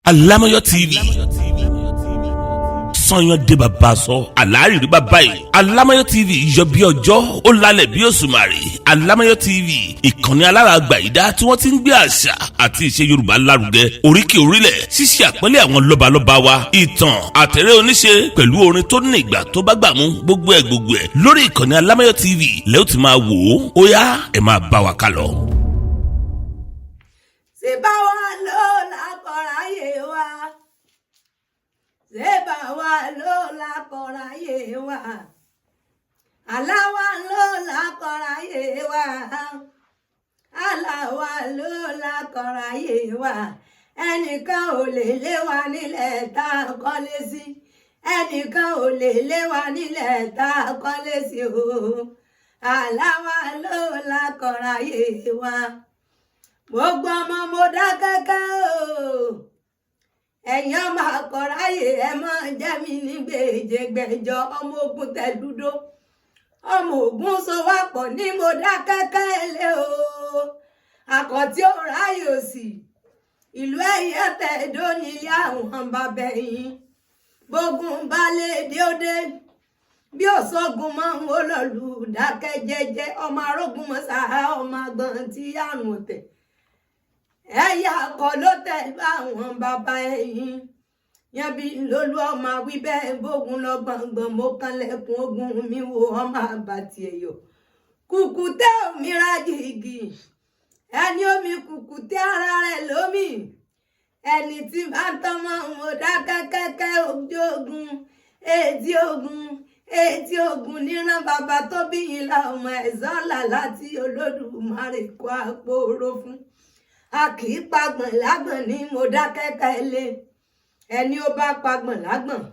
Alamayo TV. Sọyàn dé bàbá sọ àlárìrí bàbá yìí. Alamayo TV yọ bí ọjọ́ ó lálẹ́ bí òṣùmàrè. Alamayo TV ìkànnì alárààgbà ìdá tí wọ́n ti ń gbé àṣà àti ìṣe Yorùbá lárugẹ. Oríkì orílẹ̀ ṣíṣe àpọ́nlé àwọn lọ́balọ́ba wa. Ìtàn àtẹ̀rẹ́ oníṣe pẹ̀lú orin tó ní ìgbà tó bá gbà mú gbogbo ẹ̀ lórí ìkànnì Alamayo TV lẹ́ ó ti máa wò ó. Ó yá ẹ máa bá wa ká lọ. Ṣé bá wa ló lákọ̀ọ́ráyé wa? Ṣé bá wa ló lákọ̀ọ́ráyé wa? Aláwa ló lákọ̀ọ́ráyé wa. Aláwa ló lákọ̀ọ́ráyé wa. Ẹnìkan ò lè lé wa nílẹ̀ tá a kọ́lé sí. Ẹnìkan ò lè lé wa nílẹ̀ tá a kọ́lé sí o. Aláwa ló lákọ̀ọ́ráyé wa. Gbogbo ọmọ mo dá kẹ́kẹ́ o, ẹ̀yin ọmọ àkọ́ráyè ẹ máa jẹ́ mi ní gbèjègbèjọ ọmọ ogun tẹ̀dúdó ọmọ ogun sowápọ̀ ní mo dá kẹ́kẹ́ lé o, àkọ́tí ò ráyè òsì ìlú ẹ̀yẹ tẹ̀dó nílé àwọn bàbá yín gbógun balẹ̀ déódé bí òṣogun máa ń wó lọ́lù dákẹ́ jẹ́jẹ́ ọmọ arógun mọ́sá ọmọ àgbọ̀n tí àrùn ọ̀tẹ̀ ẹ̀yà kọ́ ló tẹ̀ bá àwọn bàbá ẹ̀yìn yẹn bí lólú ọmọ wíbẹ̀ bógun lọ gbọ̀ngbọ̀n mo kanlẹ̀kùn ogun mi wo ọmọ àbàtì ẹ̀yọ̀ kùkùté òmìnira jìgì ẹni omi kùkùté ara rẹ̀ lómi ẹni tí bá ń tọ́mọ mo dákẹ́ kẹ́kẹ́ ojú ogun etí ogun níran bàbá tó bí yín la ọmọ ẹ̀zọ́ là láti Olódùmarè kó àpò oró fún a kì í pagbọ̀n lágbọ̀n ní mo dá kẹ́kẹ́ lé ẹni ó bá pagbọ̀n lágbọ̀n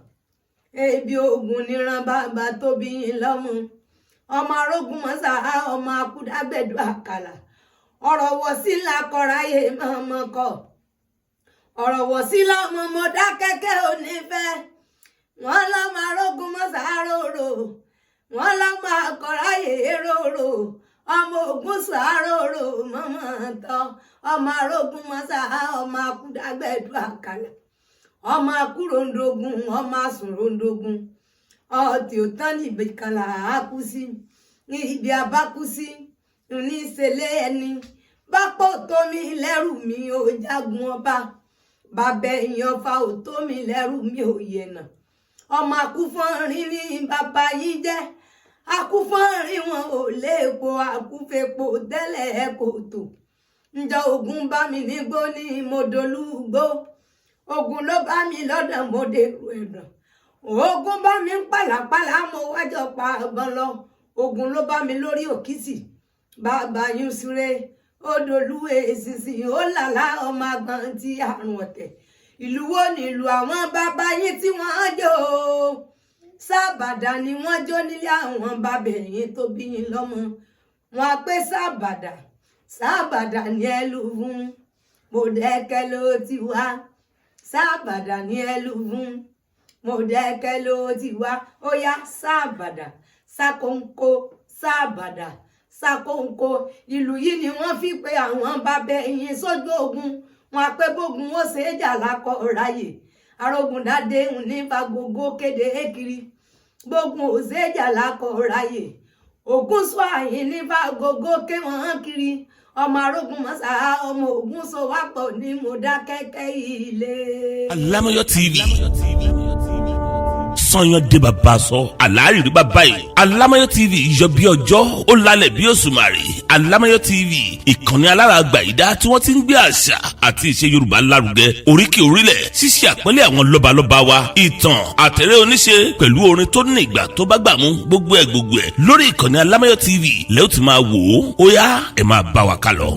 ebi ogun níran bàbá tó bí yín lọ́mọ ọmọ arógun mọ́sá ọmọ akúdágbẹ̀dù àkàlà ọ̀rọ̀ wọ̀ sí làkọ̀ráyé mọ́mọ́ kọ ọ̀rọ̀ wọ̀ sí lọ́mọ mo dá kẹ́kẹ́ onífẹ́ wọ́n lọ́mọ arógun mọ́sá rorò wọ́n lọ́mọ àkọ̀ráyé rorò ọmọ ogun sàáròrò mọ́mọ́ tọ́ ọmọ arógun mọ́sá ọmọ akúdágbẹ̀dù àkàlà ọmọ akúròǹdógún ọmọ asùnròǹdógún ọtí ò tán níbi kàlà ákú sí ní ibi abákú sí ní ìṣẹ̀lẹ̀ ẹni bápò tómi lẹ́rù mi ò jágun ọba bàbá ẹ̀yìn ọfà ò tómi lẹ́rù mi ò yẹ̀nà ọmọ akúfọ́nrin ní bàbá yín jẹ́ akúfọ́nrin wọn ò léèpo akúfepo tẹ́lẹ̀ kò tó ǹjọ́ ogun bá mi nígbó ní mọ́dọ́lúgbó ogun ló bá mi lọ́dọ̀ mo dèrò ẹ̀dàn ogun bá mi ń pàlàpàlà mo wájọ pa ọgbọ́n lọ ogun ló bá mi lórí òkìtì bàbá yín súré odòlú èsìsì ó làlá ọmọ agbọ̀n tí àrùn ọ̀tẹ̀ ìlú wo nílùú àwọn bàbá yín tí wọ́n jò sábàdà ni wọ́n jó nílé àwọn bàbá ẹ̀yìn tó bí yín lọ́mọ wọn á pé sábàdà ní ẹlùfún Mọ̀dákẹ́kẹ́ ló ti wá sábàdà ní ẹlùfún Mọ̀dákẹ́kẹ́ ló ti wá ó yá sábàdà sákòǹkò sábàdà sákòǹkò ìlú yìí ni wọ́n fi pé àwọn bàbá ẹ̀yìn sójú ogun wọn á pé bógun ó ṣe é jà lákọ̀ọ́ráyè arógundádé ní fagogo kéde kiri gbógun òṣèjà lákọ̀ọ́ráyè ògún sọ àyìn ní fagogo ké wọ́n kiri ọmọ arógun mọ́sá ọmọ ògún sọ wápọ̀ ní Mọ̀dákẹ́kẹ́ ilé. Alamayo TV. Sọyàn dé bàbá sọ àlárìrí bàbá yìí. Alamayo TV yọ bí ọjọ́ ó lálẹ́ bí òṣùmàrè. Alamayo TV ìkànnì alárààgbà ìdá tí wọ́n ti ń gbé àṣà àti ìṣe Yorùbá lárugẹ. Oríkì orílẹ̀ ṣíṣe àpọ́nlé àwọn lọ́balọ́ba wa. Ìtàn àtẹ̀rẹ́ oníṣe pẹ̀lú orin tó ní ìgbà tó bá gbà mú gbogbo ẹ̀ lórí ìkànnì Alamayo TV lẹ́ ó ti máa wò ó. Ó yá ẹ máa bá wa ká lọ.